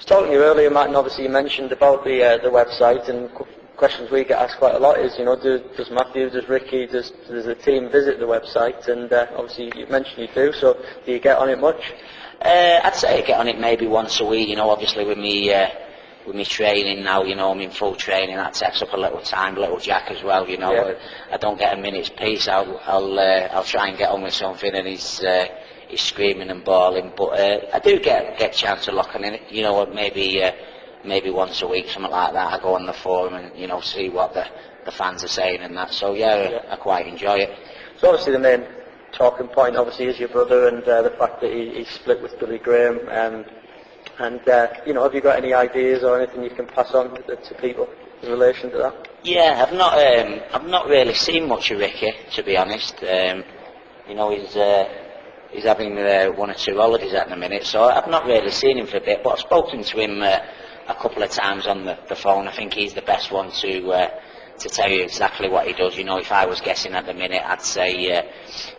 talking to you earlier, Matt, and obviously you mentioned about the website, and questions we get asked quite a lot is, does Matthew, does Ricky, does the team visit the website? And obviously you mentioned you do, so do you get on it much? I'd say I get on it maybe once a week. Obviously with me training now, I'm in full training. That takes up a little time. Little Jack as well, Yeah. I don't get a minute's peace. I'll try and get on with something, and he's screaming and bawling. But I do get a chance to look on it. Maybe once a week, something like that. I go on the forum and see what the fans are saying and that. So yeah, I quite enjoy it. So obviously the main talking point obviously is your brother, and the fact that he's split with Billy Graham. And have you got any ideas or anything you can pass on to people in relation to that? Yeah, I've not really seen much of Ricky, to be honest. He's having 1 or 2 holidays at the minute, so I've not really seen him for a bit. But I've spoken to him a couple of times on the phone. I think he's the best one to tell you exactly what he does. If I was guessing at the minute, I'd say,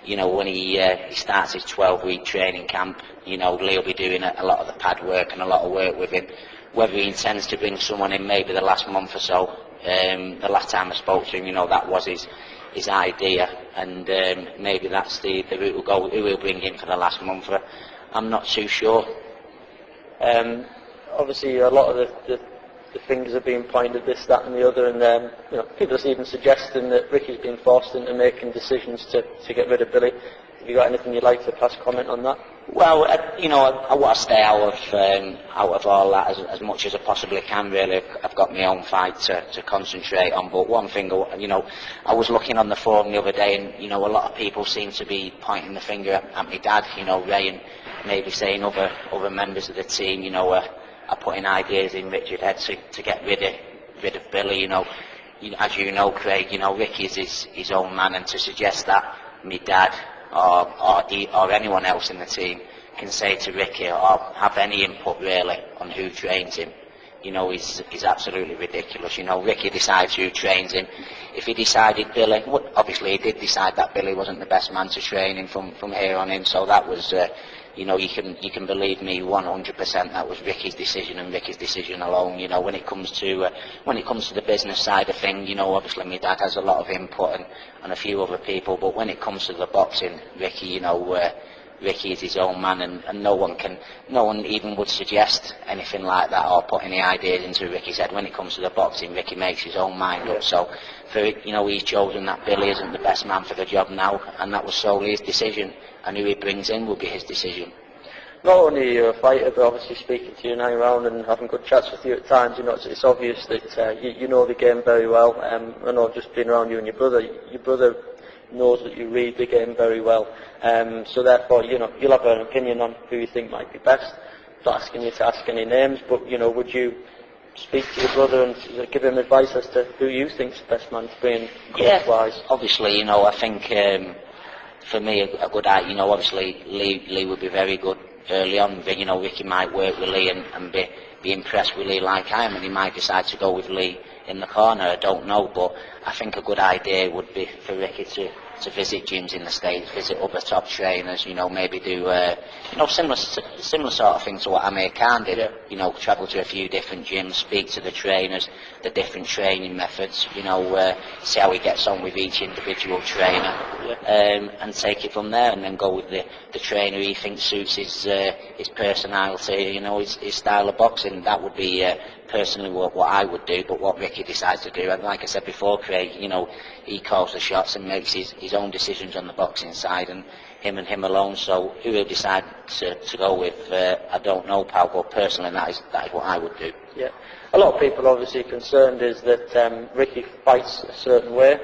when he starts his 12-week training camp, Lee'll be doing a lot of the pad work and a lot of work with him. Whether he intends to bring someone in maybe the last month or so, the last time I spoke to him, that was his idea, and maybe that's the route we'll go. Who we'll bring in for the last month, I'm not too sure. Obviously, a lot of the fingers are being pointed, this, that, and the other, and people are even suggesting that Ricky's been forced into making decisions to get rid of Billy. Have you got anything you'd like to pass comment on that? Well, I want to stay out of all that as much as I possibly can. Really, I've got my own fight to concentrate on. But one thing, I was looking on the forum the other day, and a lot of people seem to be pointing the finger at my dad. Ray, and maybe saying other members of the team, are putting ideas in Richard's head to get rid of Billy. As you know, Craig, Ricky's his own man, and to suggest that my dad or anyone else in the team can say to Ricky or have any input really on who trains him, is absolutely ridiculous. Ricky decides who trains him. If he decided Billy, obviously he did decide that Billy wasn't the best man to train him from here on in, so that was you can believe me 100% that was Ricky's decision and Ricky's decision alone. When it comes to the business side of things, obviously my dad has a lot of input and a few other people, but when it comes to the boxing, Ricky, Ricky is his own man, and no one even would suggest anything like that or put any ideas into Ricky's head. When it comes to the boxing, Ricky makes his own mind up. So he's chosen that Billy isn't the best man for the job now, and that was solely his decision, and who he brings in will be his decision. Not only are you a fighter, but obviously speaking to you now around and having good chats with you at times, it's obvious that you know the game very well. I know just being around you and your brother knows that you read the game very well. So therefore, you'll have an opinion on who you think might be best. Not asking you to ask any names, but would you speak to your brother and give him advice as to who you think's the best man to bring in wise? Obviously, I think for me a good idea. Obviously Lee would be very good early on. Ricky might work with Lee and be impressed with Lee like I am, and he might decide to go with Lee in the corner. I don't know, but I think a good idea would be for Ricky to visit gyms in the States, visit other top trainers, maybe do similar sort of thing to what Amir Khan did. Yeah. Travel to a few different gyms, speak to the trainers, the different training methods, see how he gets on with each individual trainer. Yeah. And take it from there, and then go with the trainer he thinks suits his personality, his style of boxing. That would be personally what I would do. But what Ricky decides to do, and like I said before, Craig, he calls the shots and makes his own decisions on the boxing side, and him alone. So who he'll decide to go with, I don't know, pal, but personally that is what I would do. Yeah. A lot of people obviously concerned is that Ricky fights a certain way,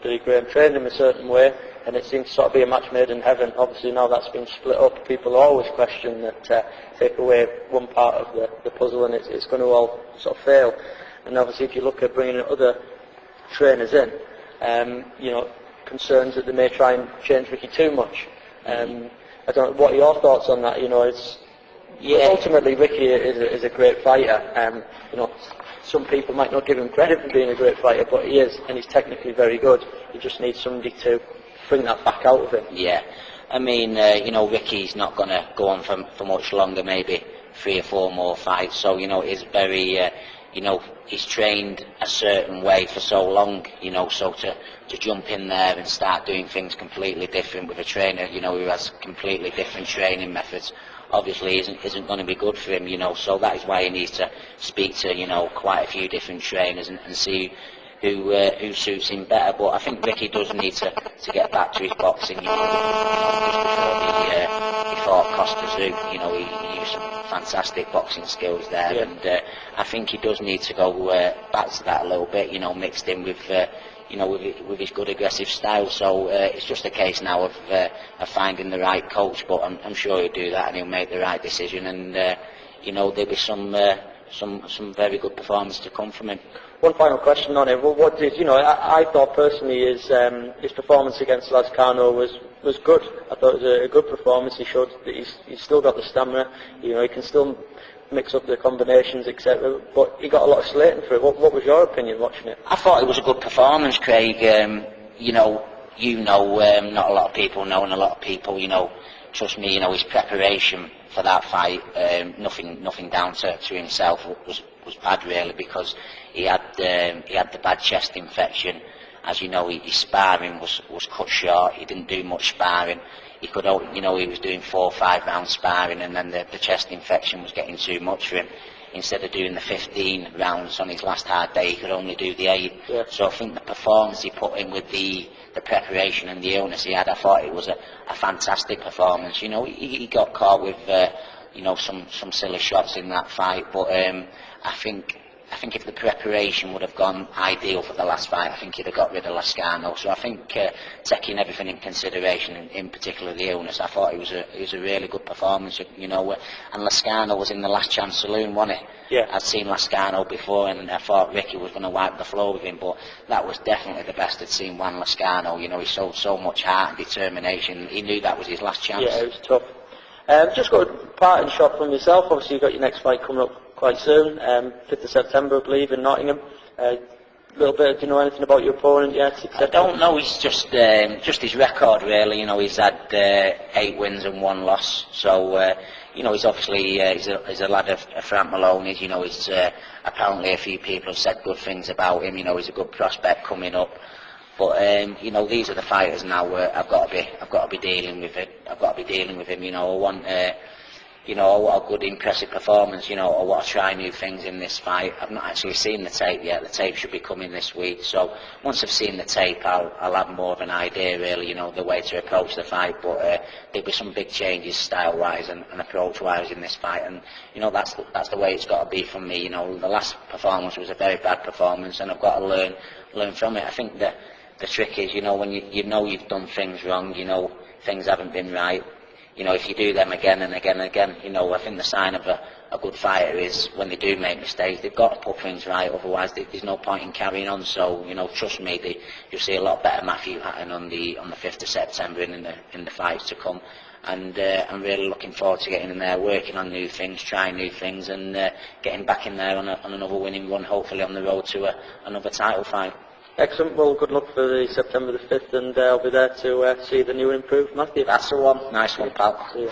Billy Graham trained him a certain way, and it seems to sort of be a match made in heaven. Obviously now that's been split up, people always question that take away one part of the puzzle and it's going to all sort of fail. And obviously if you look at bringing other trainers in, concerns that they may try and change Ricky too much. I don't know, what are your thoughts on that? Ultimately Ricky is a great fighter. Some people might not give him credit for being a great fighter, but he is, and he's technically very good. You just need somebody to bring that back out of him. Yeah, I mean, Ricky's not going to go on for much longer, maybe 3 or 4 more fights. So, it's very, he's trained a certain way for so long, so to jump in there and start doing things completely different with a trainer, who has completely different training methods, obviously isn't going to be good for him, so that is why he needs to speak to, quite a few different trainers and see who suits him better. But I think Ricky does need to get back to his boxing, just before he fought Costa Zoo, he used some fantastic boxing skills there, yeah. and I think he does need to go back to that a little bit, mixed in with with his good aggressive style. So it's just a case now of finding the right coach, but I'm sure he'll do that and he'll make the right decision, and there'll be some very good performance to come from him. One final question on it. Well, what did I thought personally his performance against Lascano was good. I thought it was a good performance. He showed that he's still got the stamina. He can still mix up the combinations, etc. But he got a lot of slating for it. What was your opinion watching it? I thought it was a good performance, Craig. Not a lot of people know, and a lot of people, trust me, his preparation for that fight, nothing down to himself was bad really, because he had the bad chest infection. As you know, his sparring was cut short. He didn't do much sparring. He could, he was doing 4 or 5 round sparring, and then the chest infection was getting too much for him. Instead of doing the 15 rounds on his last hard day, he could only do the 8. Yeah. So I think the performance he put in with the preparation and the illness he had, I thought it was a fantastic performance. He got caught with some silly shots in that fight, but I think if the preparation would have gone ideal for the last fight, I think he'd have got rid of Lascano. So I think taking everything in consideration, in particular the illness, I thought it was a really good performance. And Lascano was in the Last Chance Saloon, wasn't he? Yeah. I'd seen Lascano before, and I thought Ricky was going to wipe the floor with him, but that was definitely the best I'd seen Juan Lascano. He showed so much heart and determination. He knew that was his last chance. Yeah, it was tough. Just got a parting shot from yourself. Obviously, you've got your next fight coming up quite soon, 5th of September, I believe, in Nottingham. A little bit, do you know anything about your opponent yet? I don't know. He's just his record, really. He's had 8 wins and 1 loss. So, he's obviously he's a lad of Frank Maloney's. He's apparently a few people have said good things about him. He's a good prospect coming up. But these are the fighters now. I've got to be dealing with it. I've got to be dealing with him. I want I want a good, impressive performance. I want to try new things in this fight. I've not actually seen the tape yet. The tape should be coming this week. So once I've seen the tape, I'll have more of an idea, really, the way to approach the fight. But there'll be some big changes style-wise and approach-wise in this fight. And that's the way it's got to be from me. The last performance was a very bad performance, and I've got to learn from it. I think that the trick is, when you've done things wrong, things haven't been right. If you do them again and again and again, I think the sign of a good fighter is when they do make mistakes, they've got to put things right, otherwise there's no point in carrying on. So, trust me, you'll see a lot better Matthew Hatton on the 5th of September in the fights to come. And I'm really looking forward to getting in there, working on new things, trying new things, and getting back in there on another winning run, hopefully on the road to another title fight. Excellent. Well, good luck for the September the 5th, and I'll be there to see the new and improved Matthew. That's the one. Nice one, pal. See you.